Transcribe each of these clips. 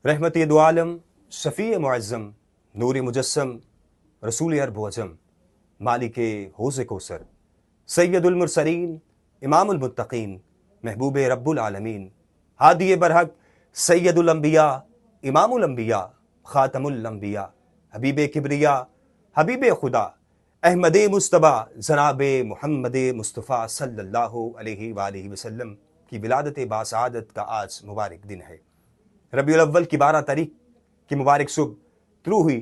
रहमत दो आलम, शफ़ी मुअज़्ज़म, नूर मुजस्सम, रसूल अरब अजम, मालिक हौज़ कौसर, सैयदुल मुरसलीन, इमामुल मुत्तक़ीन, महबूब रब्बुल आलमीन, हादी बरहक, सैयदुल अंबिया, इमामुल अंबिया, ख़ातमुल अंबिया, हबीब किबरिया, हबीब खुदा, अहमद मुस्तबा, जनाब मुहम्मद मुस्तफ़ा सल्लल्लाहु अलैहि वालैहि वसल्लम की विलादत बासआदत का आज मुबारक दिन है। रबीउल अव्वल की 12 तारीख की मुबारक सुबह तुलू हुई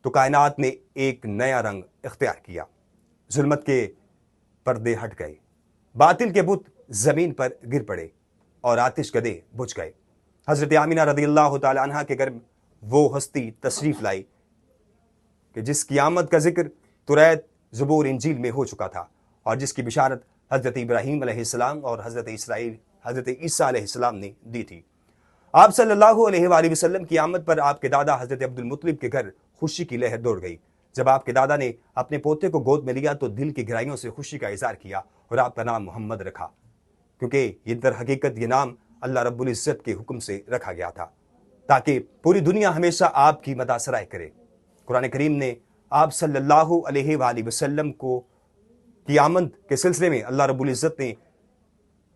तो कायनात ने एक नया रंग इख्तियार किया। जुल्मत के पर्दे हट गए, बातिल के बुत जमीन पर गिर पड़े और आतिश गदे बुझ गए। हजरत आमिना रज़ियल्लाहु ताला अन्हा के घर में वो हस्ती तशरीफ लाई कि जिस क़यामत का जिक्र तुरैत, ज़बूर, इंजील में हो चुका था और जिसकी बिशारत हजरत इब्राहीम अलैहिस्सलाम और हजरत ईसा अलैहिस्सलाम ने दी थी। आप सल्लल्लाहु अलैहि वसल्लम की आमद पर आपके दादा हजरत अब्दुल मुत्तलिब के घर खुशी की लहर दौड़ गई। जब आपके दादा ने अपने पोते को गोद में लिया तो दिल की गहराइयों से खुशी का इज़हार किया और आपका नाम मोहम्मद रखा, क्योंकि ये दर हकीकत ये नाम अल्लाह रब्बुल इज़्ज़त के हुक्म से रखा गया था ताकि पूरी दुनिया हमेशा आपकी मदासराय करे। कुरान करीम ने आप सल्लल्लाहु अलैहि वसल्लम को की आमद के सिलसिले में अल्लाह रब्बुल इज़्ज़त ने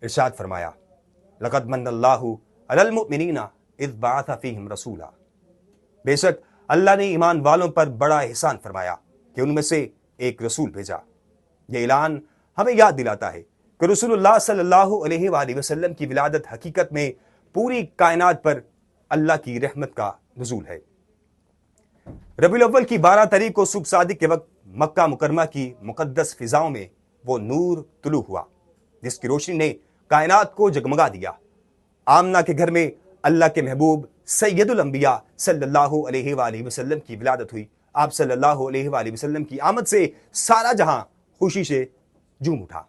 इरशाद फरमाया, लक़द मन्नल्लाहु अलल मुमिनीना इज़ बअसा फ़ीहिम रसूला। बेशक अल्लाह ने ईमान वालों पर बड़ा एहसान फरमाया कि उनमें से एक रसूल भेजा। यह ऐलान हमें याद दिलाता है कि रसूलुल्लाह सल्लल्लाहु अलैहि वसल्लम की विलादत हकीकत में पूरी कायनात पर अल्लाह की रहमत का नुज़ूल है। रबीउल अव्वल की 12 तारीख को सुबह सादिक के वक्त मक्का मुकरमा की मुक़द्दस फिजाओं में वो नूर तुलू हुआ जिसकी रोशनी ने कायनात को जगमगा दिया। आमना के घर में अल्लाह के महबूब सैयदुल अंबिया सल्लल्लाहु अलैहि वसल्लम की विलादत हुई। आप सल्लल्लाहु अलैहि वसल्लम की आमद से सारा जहां खुशी से झूम उठा।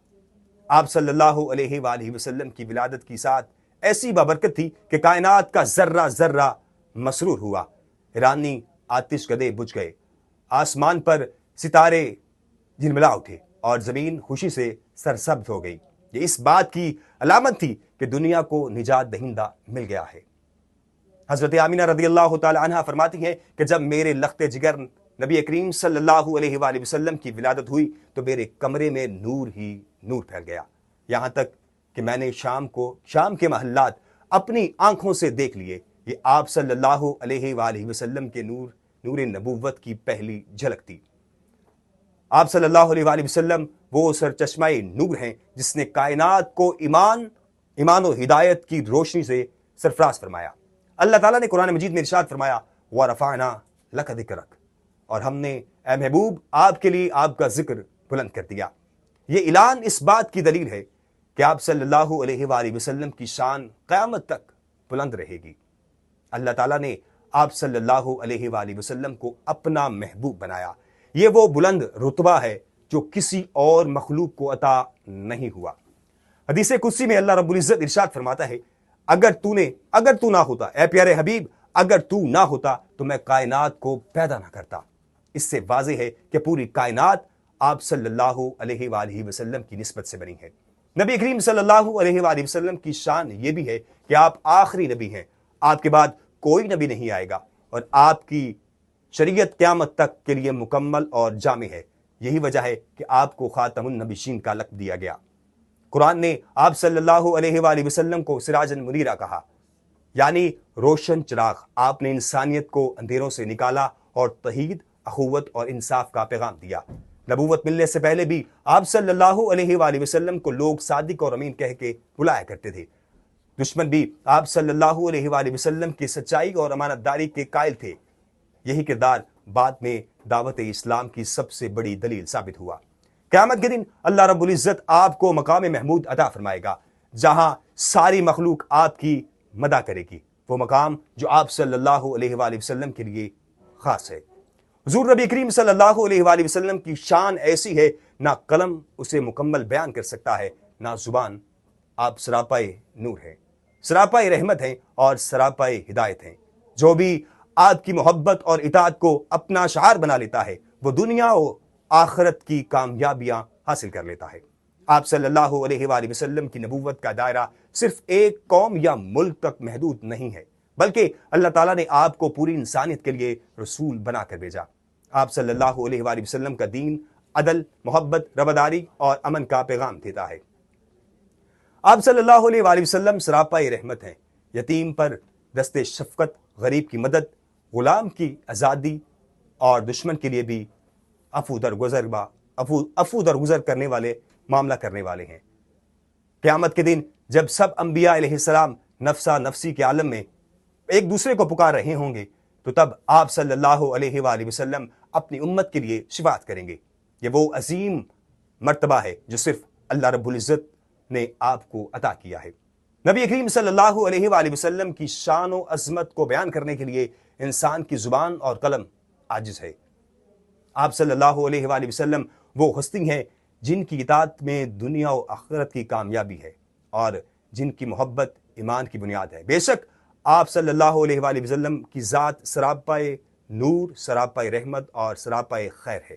आप सल्लल्लाहु अलैहि वसल्लम की विलादत की साथ ऐसी बाबरकत थी कि कायनात का जर्रा जर्रा मसरूर हुआ। ईरानी आतिश गदे बुझ गए, आसमान पर सितारे झिलमिला उठे और जमीन खुशी से सरसब्ज हो गई। ये इस बात की अलामत थी कि दुनिया को निजात दहिंदा मिल गया है। हजरत आमिना रज़ियल्लाहु ताला अन्हा फरमाती हैं कि जब मेरे लख्ते जिगर नबी करीम सल्लल्लाहु अलैहि वसल्लम की विलादत हुई तो मेरे कमरे में नूर ही नूर फैल गया, यहाँ तक कि मैंने शाम के महल्लात अपनी आंखों से देख लिए। ये आप सल्लल्लाहु अलैहि वसल्लम के नूर नबूवत की पहली झलक थी। आप सल्लल्लाहु अलैहि वसल्लम वो सरचश्माए नूर हैं जिसने कायनात को ईमान व हिदायत की रोशनी से सरफराज फरमाया। अल्लाह ताला ने कुरान मजीद में इरशाद फरमाया, व रफ़अना लक ज़िक्रक, और हमने ए महबूब आपके लिए आपका जिक्र बुलंद कर दिया। ये ऐलान इस बात की दलील है कि आप सल्लल्लाहु अलैहि वसल्लम की शान क़यामत तक बुलंद रहेगी। अल्लाह ताला ने आप सल्लल्लाहु अलैहि वसल्लम को अपना महबूब बनाया। ये वो बुलंद रुतबा है जो किसी और मखलूक को अता नहीं हुआ। हदीस कुदसी में अल्लाह रब्बुल इज़्ज़त इरशाद फरमाता है, अगर तू ना होता, ए प्यारे हबीब, अगर तू ना होता तो मैं कायनात को पैदा ना करता। इससे वाज़ेह है कि पूरी कायनात आप सल्लल्लाहु अलैहि वसल्लम की निस्बत से बनी है। नबी करीम सल्लल्लाहु अलैहि वसल्लम की शान ये भी है कि आप आखिरी नबी हैं, आपके बाद कोई नबी नहीं आएगा और आपकी शरीयत क़यामत तक के लिए मुकम्मल और जामे है। यही वजह है कि आपको खातमुन नबीशीन का लक़ब दिया गया। कुरान ने आप सल्लल्लाहु अलैहि वसल्लम को सिराजन मुनीरा कहा, यानी रोशन चिराग। आपने इंसानियत को अंधेरों से निकाला और तौहीद, अखुवत और इंसाफ का पैगाम दिया। नबूवत मिलने से पहले भी आप सल्लल्लाहु अलैहि वसल्लम को लोग सादिक और अमीन कह के बुलाया करते थे। दुश्मन भी आप सल्लल्लाहु अलैहि वसल्लम की सच्चाई और अमानतदारी के कायल थे। यही किरदार बाद में दावत इस्लाम की सबसे बड़ी दलील साबित हुआ। क़यामत के दिन अल्लाह रब्बुल इज़्ज़त आपको मकाम महमूद अता फरमाएगा, जहां सारी मखलूक आपकी मदा करेगी। वो मकाम जो आप सल्लल्लाहु अलैहि वसल्लम के लिए खास है। हुज़ूर नबी करीम सल्लल्लाहु अलैहि वसल्लम की शान ऐसी है, ना कलम उसे मुकम्मल बयान कर सकता है, ना जुबान। आप सरापाए नूर हैं, सरापाए रहमत हैं और सरापाए हिदायत हैं। जो भी आपकी मोहब्बत और इताअत को अपना शार बना लेता है वो दुनिया और आखिरत की कामयाबियां हासिल कर लेता है। आप सल्लल्लाहु अलैहि वसल्लम की नबूवत का दायरा सिर्फ एक कौम या मुल्क तक महदूद नहीं है, بلکہ اللہ تعالیٰ نے آپ کو پوری انسانیت کے لیے رسول بنا کر بھیجا۔ آپ صلی اللہ علیہ وآلہ وسلم کا دین عدل، محبت، رواداری اور امن کا پیغام دیتا ہے۔ آپ صلی اللہ علیہ وآلہ وسلم سراپائی رحمت ہیں، یتیم پر دست شفقت، غریب کی مدد، غلام کی آزادی اور دشمن کے لیے بھی عفو درگزر کرنے والے، معاملہ کرنے والے ہیں۔ قیامت کے دن جب سب انبیاء علیہ السلام نفسا نفسی کے عالم میں ایک دوسرے کو پکار رہے ہوں گے تو تب آپ صلی اللہ علیہ وآلہ وسلم اپنی امت کے لیے شفاعت کریں گے۔ یہ وہ عظیم مرتبہ ہے جو صرف اللہ رب العزت نے آپ کو عطا کیا ہے۔ نبی کریم صلی اللہ علیہ وآلہ وسلم کی شان و عظمت کو بیان کرنے کے لیے انسان کی زبان اور قلم عاجز ہے۔ آپ صلی اللہ علیہ وآلہ وسلم وہ ہستی ہیں جن کی اطاعت میں دنیا و آخرت کی کامیابی ہے اور جن کی محبت ایمان کی بنیاد ہے۔ بے شک آپ صلی اللہ علیہ وآلہ وسلم کی ذات سراپائے نور، سراپائے رحمت اور سراپائے خیر ہے۔